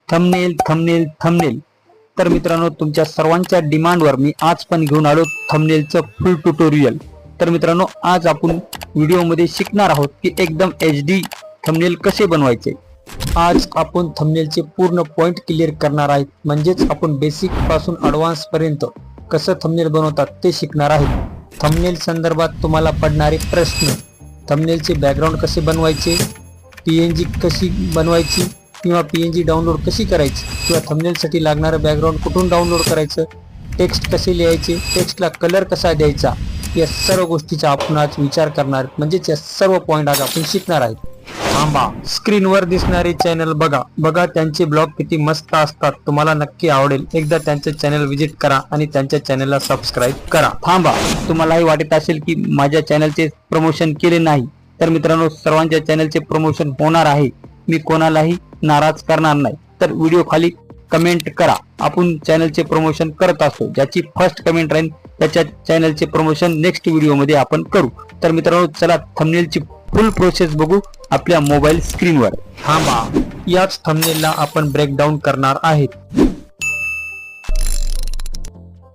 Thumbnail thumbnail thumbnail. तर मित्रांनो, तुमच्या सर्वांच्या डिमांडवर मी आज पण घेऊन आलो थंबनेलचं फुल ट्युटोरियल. तर मित्रांनो, आज आपण व्हिडिओमध्ये शिकणार आहोत की एकदम HD थंबनेल कसे बनवायचे. आज आपण थंबनेलचे पूर्ण पॉइंट क्लिअर करणार आहेत. म्हणजेच आपण बेसिक पासून ॲडव्हान्स पर्यंत कसं थंबनेल बनवतात ते शिकणार आहेत. थंबनेल संदर्भात तुम्हाला पडणारे प्रश्न, थंबनेलचे बॅकग्राऊंड कसे बनवायचे, PNG कशी बनवायची किंवा PNG डाउनलोड कशी करायची, किंवा थंबनेलसाठी लागणारं बॅकग्राऊंड कुठून डाउनलोड करायचं, टेक्स्ट कसे लिहायचे, टेक्स्टला कलर कसा द्यायचा, या सर्व गोष्टीचा आपण आज विचार करणार. म्हणजेच या सर्व पॉइंट आज आपण शिकणार आहेत. थांबा, स्क्रीनवर दिसणारे चॅनल बघा त्यांचे ब्लॉग किती मस्त असतात. तुम्हाला नक्की आवडेल. एकदा त्यांचे चॅनल व्हिजिट करा आणि त्यांच्या चॅनलला सबस्क्राईब करा. थांबा, तुम्हालाही वाटत असेल की माझ्या चॅनलचे प्रमोशन केले नाही. तर मित्रांनो, सर्वांच्या चॅनलचे प्रमोशन होणार आहे. मी कोणालाही नाराज करणार नाही. तर व्हिडिओ खाली कमेंट करा. आपण चॅनलचे प्रमोशन करत असतो. ज्याची फर्स्ट कमेंट राहील त्याच्या चॅनलचे प्रमोशन नेक्स्ट व्हिडिओ मध्ये आपण करू. तर मित्रांनो, चला थंबनेलची फुल प्रोसेस बघू आपल्या मोबाईल स्क्रीनवर. थांबा, याच थंबनेलला आपण ब्रेकडाऊन करणार आहेत.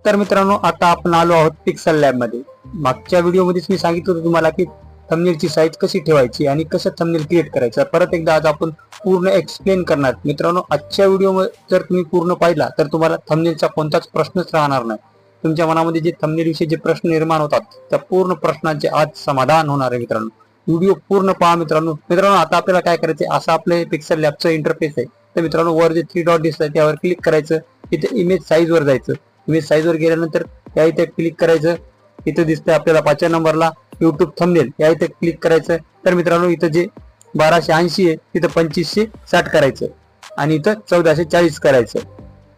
तर मित्रांनो, आता आपण आलो आहोत पिक्सल लॅब मध्ये. मागच्या व्हिडिओमध्येच मी सांगितलं होतं तुम्हाला की थंबनेलची साईज कशी ठेवायची आणि कसं थंबनेल क्रिएट करायचं. परत एकदा आज आपण पूर्ण एक्सप्लेन करणार. मित्रांनो, आजच्या व्हिडिओ जर तुम्ही पूर्ण पाहिला तर तुम्हाला थंबनेलचा कोणताच प्रश्नच राहणार नाही. तुमच्या मनामध्ये जे थंबनेल विषयी जे प्रश्न निर्माण होतात त्या पूर्ण प्रश्नांचे आज समाधान होणार आहे. मित्रांनो, व्हिडिओ पूर्ण पहा. मित्रांनो, आता आपल्याला काय करायचं, असं आपलं पिक्सल लॅबचं इंटरफेस आहे. तर मित्रांनो, वर जे 3 डॉट दिसतात त्यावर क्लिक करायचं. इथे इमेज साईज वर जायचं. इमेज साईज वर गेल्यानंतर त्या इथे क्लिक करायचं. इथे दिसतंय आपल्याला 5व्या नंबरला युट्यूब थंबनेल, या इथे क्लिक करायचं. तर मित्रांनो, इथं जे 1280 आहे तिथं 2560 करायचं आणि इथं 1440 करायचं.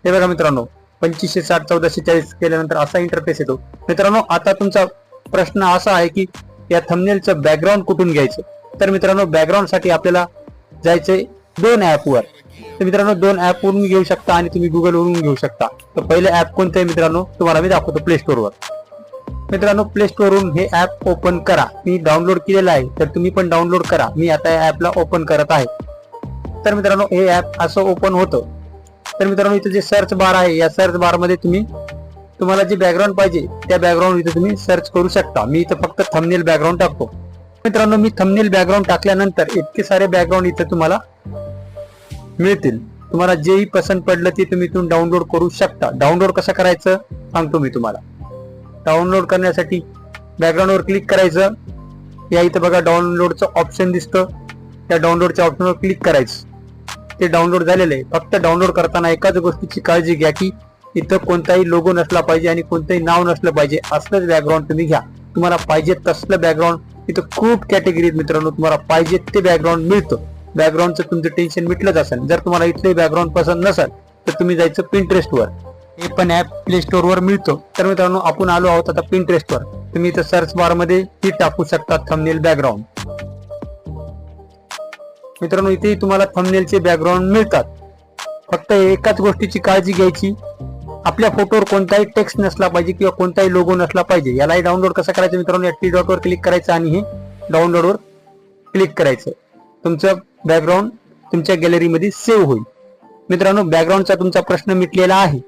हे बघा मित्रांनो, 2560 1440 केल्यानंतर असा इंटरफेस येतो. मित्रांनो, आता तुमचा प्रश्न असा आहे की या थंबनेलचं बॅकग्राऊंड कुठून घ्यायचं. तर मित्रांनो, बॅकग्राऊंड साठी आपल्याला जायचंय 2 ऍपवर. तर मित्रांनो, 2 ऍप वरून घेऊ शकता आणि तुम्ही गुगल वरून घेऊ शकता. तर पहिलं ऍप कोणतं आहे मित्रांनो, तुम्हाला मी दाखवतो प्ले स्टोअर वर. मित्रांनो, प्ले स्टोअर वरून हे ऍप ओपन करा. मी डाउनलोड केलेलं आहे, तर तुम्ही पण डाउनलोड करा. मी आता या ऍपला ओपन करत आहे. तर मित्रांनो, हे ऍप असं ओपन होतं. तर मित्रांनो, इथे जे सर्च बार आहे या सर्च बार मध्ये तुम्हाला जे बॅकग्राऊंड पाहिजे त्या बॅकग्राऊंड इथे तुम्ही सर्च करू शकता. मी इथं फक्त थंबनेल बॅकग्राऊंड टाकतो. मित्रांनो, मी थंबनेल बॅकग्राऊंड टाकल्यानंतर इतके सारे बॅकग्राऊंड इथे तुम्हाला मिळतील. तुम्हाला जेही पसंत पडलं ते तुम्ही इथून डाउनलोड करू शकता. डाउनलोड कसं करायचं सांगतो मी तुम्हाला. डाउनलोड करण्यासाठी बॅकग्राऊंड वर क्लिक करायचं. या इथं बघा डाउनलोडचं ऑप्शन दिसतं. त्या डाउनलोडच्या ऑप्शनवर क्लिक करायचं. ते डाउनलोड झालेलं आहे. फक्त डाउनलोड करताना एकाच गोष्टीची काळजी घ्या की इथं कोणताही लोगो नसला पाहिजे आणि कोणतंही नाव नसलं पाहिजे. असलंच बॅकग्राऊंड तुम्ही घ्या. तुम्हाला पाहिजे तसलं बॅकग्राऊंड इथं खूप कॅटेगरी आहेत मित्रांनो. तुम्हाला पाहिजे ते बॅकग्राऊंड मिळतं. बॅकग्राऊंडचं तुमचं टेन्शन मिटलंच असेल. जर तुम्हाला इथले बॅकग्राऊंड पसंत नसेल तर तुम्ही जायचं पिंटरेस्ट वर. हे पण ऍप प्ले स्टोअर वर मिळतो. तर मित्रांनो, आपण आलो आहोत आता पिंटरेस्ट वर. तुम्ही इथं सर्च बार मध्ये ही टाकू शकता थंबनेल बॅकग्राऊंड. मित्रांनो, इथे तुम्हाला थंबनेलचे बॅकग्राऊंड मिळतात. फक्त एकाच गोष्टीची काळजी घ्यायची, आपल्या फोटोवर कोणताही टेक्स्ट नसला पाहिजे किंवा कोणताही लोगो नसला पाहिजे. यालाही डाउनलोड कसं करायचं मित्रांनो, या 3 डॉट वर क्लिक करायचं आणि हे डाउनलोड वर क्लिक करायचं. तुमचं बॅकग्राऊंड तुमच्या गॅलरीमध्ये सेव्ह होईल. मित्रांनो, बॅकग्राऊंडचा तुमचा प्रश्न मिटलेला आहे.